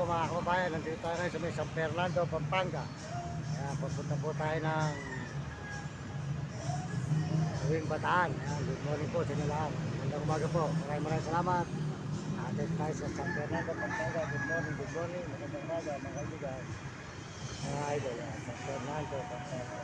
mga kababayan, nandito tayo ngayon sa may San Fernando, Pampanga. Ayan, pupunta po tayo ng Uwing Bataan. Ayan, good morning po sa inyo lahat. Magandang umaga po. Maraming salamat. Atin tayo sa San Fernando, Pampanga. Good morning, good morning. Magandang umaga mga kaibigan. Mga idol, San Fernando, Pampanga.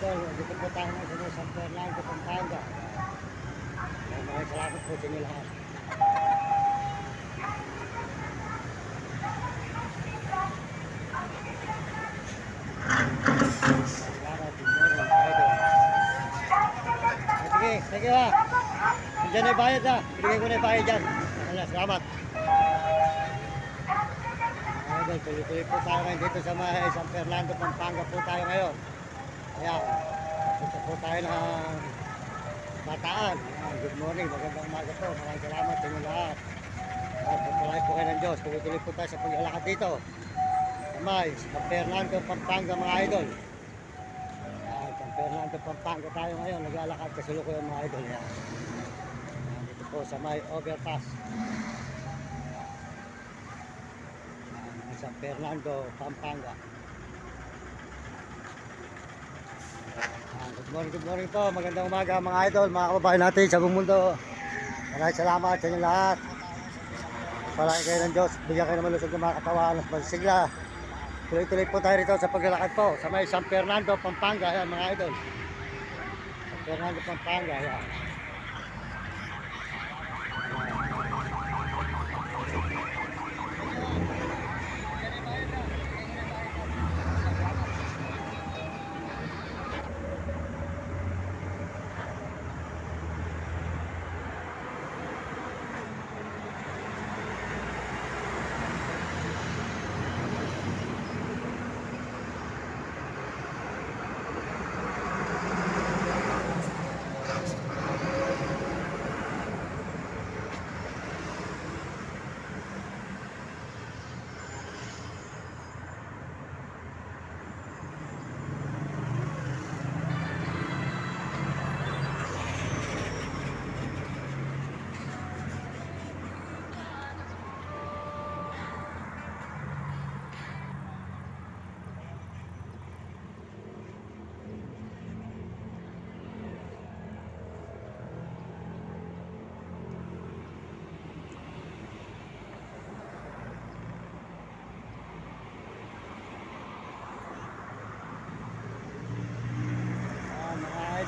Dito po tayo sa San Fernando, Pampanga. Maraming salamat po sa inyo lahat. Salamat, good morning, idol. Sige ha. Diyan ay bayad ha. Ibigay ko na yung bayad dyan. Salamat. Idol, tuloy-tuloy po tayo ngayon dito sa San Fernando, Pampanga po tayo ngayon. Ayan, dito po tayo ng Bataan. Ayan, good morning, magandang umaga po. Maraming salamat sa inyo lahat. Pagpalay po kayo ng Diyos. Tuloy-tuloy po tayo sa paglalakad dito. Kamay, San Fernando, Pampanga mga idol. Ayan, San Fernando, Pampanga tayo ngayon. Naglalakad kasalukuyan mga idol. Ayan. Ayan, dito po sa may overpass. Ayan, San Fernando, Pampanga. Good morning po. Magandang umaga mga idol, mga kababayan natin sa buong mundo. Maraming salamat sa inyo lahat. Palagi kayo ng Diyos. Bigyan kayo ng malusog ng mga katawan at magsigla. Tuloy-tuloy po tayo rito sa paglalakad po sa may San Fernando, Pampanga. Ayan mga idol. San Fernando, Pampanga. Ayan.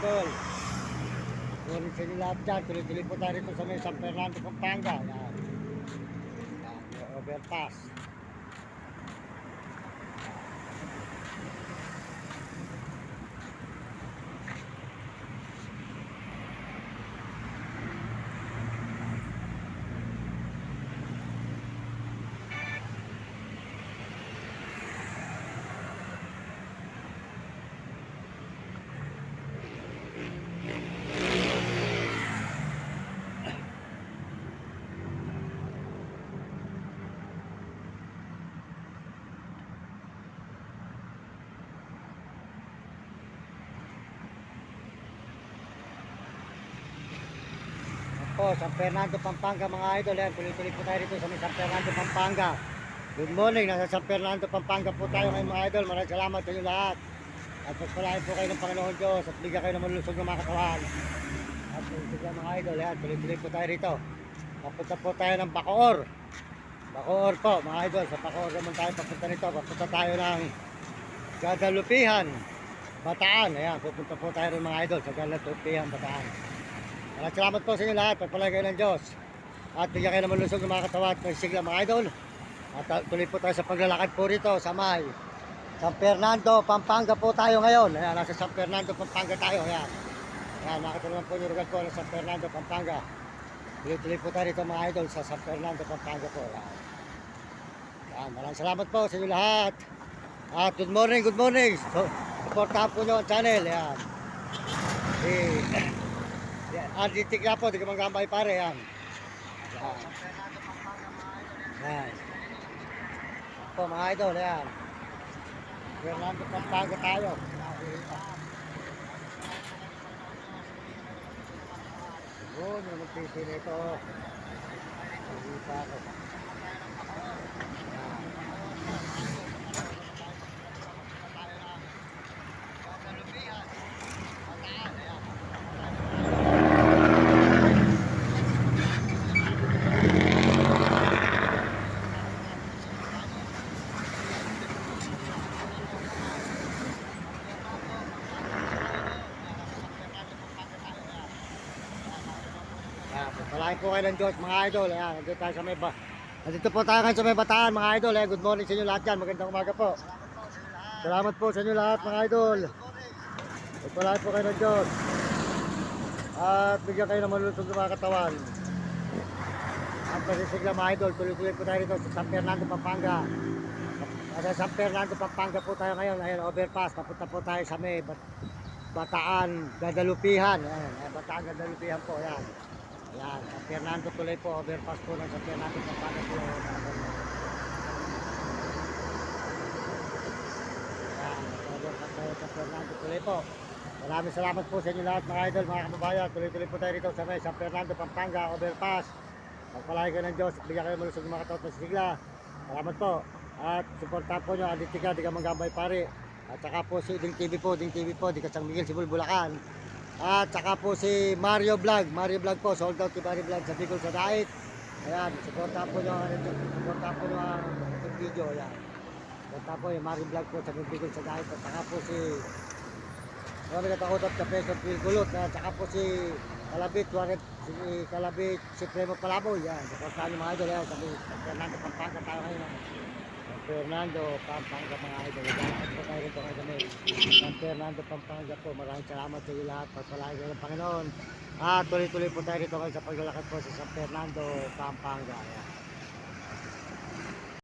idol. Good sa inyo lahat dyan. Tuloy-tuloy po tayo rito sa may San Fernando, Pampanga. Yan. Yan, may overpass. Po, San Fernando, Pampanga mga idol. Yan, tuloy-tuloy po tayo dito sa may San Fernando, Pampanga. Good morning, nasa San Fernando, Pampanga po tayo ngayon mga idol. Maraming salamat sa inyo lahat. At pagpalain po kayo ng Panginoon Diyos at bigyan kayo ng malusog ng mga katawan. At sige mga idol, yan, tuloy-tuloy po tayo rito. Papunta po tayo ng Bacoor. Bacoor po mga idol, sa Bacoor naman tayo papunta nito. Papunta tayo ng Guadalupihan, Bataan. Ayan, pupunta po tayo rin mga idol sa Guadalupihan, Bataan. Maraming salamat po sa inyo lahat. Pagpalay kayo ng Diyos. At bigyan kayo ng malusog ng mga katawan at magsigla mga idol. At tuloy po tayo sa paglalakad po rito sa may San Fernando, Pampanga po tayo ngayon. Ayan, nasa San Fernando, Pampanga tayo. Ayan. Ayan, nakita naman po yung lugar ko ng San Fernando, Pampanga. Tuloy-tuloy po tayo rito mga idol sa San Fernando, Pampanga po. Ayan. Ayan, maraming salamat po sa inyo lahat. At good morning, good morning. So, supportahan po nyo ang channel. Ayan. Anditik na po, di ka manggambay pare, yan. Yan. Yan. Po mga idol, yan. Fernando, Pampanga tayo. Yun, yung magpisi nito. Hindi pa ako. Pagpalain po kayo ng Diyos mga idol. Ayan, nandito tayo sa may nandito po tayo ngayon sa may Bataan mga idol. Good morning sa inyo lahat dyan. Magandang umaga po. Salamat po sa inyo lahat mga idol. Pagpalain po kayo ng Diyos. At bigyan kayo ng malulusog ng mga katawan. At pasisigla mga idol. Tuloy-tuloy po tayo dito sa San Fernando, Pampanga. Sa San Fernando, Pampanga po tayo ngayon. Ayan, overpass. Papunta po tayo sa may Bataan, Guadalupihan. Ayan, Bataan, Guadalupihan po. Ayan. Yan, San Fernando tuloy po, overpass po ng San Fernando, Pampanga po. Yan, overpass tayo sa San Fernando tuloy po. Maraming salamat po sa inyo lahat mga idol, mga kababayan. Tuloy-tuloy po tayo rito sa may San Fernando, Pampanga, overpass. Magpalahay kayo ng Diyos, bigyan kayo malusog ng mga tao sa sigla. Salamat po. At supportan po nyo, Aditika, di ka manggambay pare. At saka po si Ding TV po, di ka San Miguel, Sibul, Bulacan. At saka po si Mario Vlog po, sold out si Mario Vlog sa Bicol sa Dait. Ayan, supportahan po nyo ang video. Ayan, supportahan po yung Mario Vlog po sa Bicol sa Dait. At saka po si marami katakotap sa Peso Pilgulot. At saka po si Kalabit Supremo Palaboy. Ayan, supportahan nyo mga idol. Ayan, sabi Fernando, Pampanga tayo ngayon. Fernando, Pampanga mga idol. Salamat po tayo rito ngayon kami. San Fernando, Pampanga po. Maraming salamat sa iyo lahat. Pagpalain kayo ng Panginoon. At tuloy-tuloy po tayo rito ngayon sa paglalakad po sa San Fernando, Pampanga. Ayan.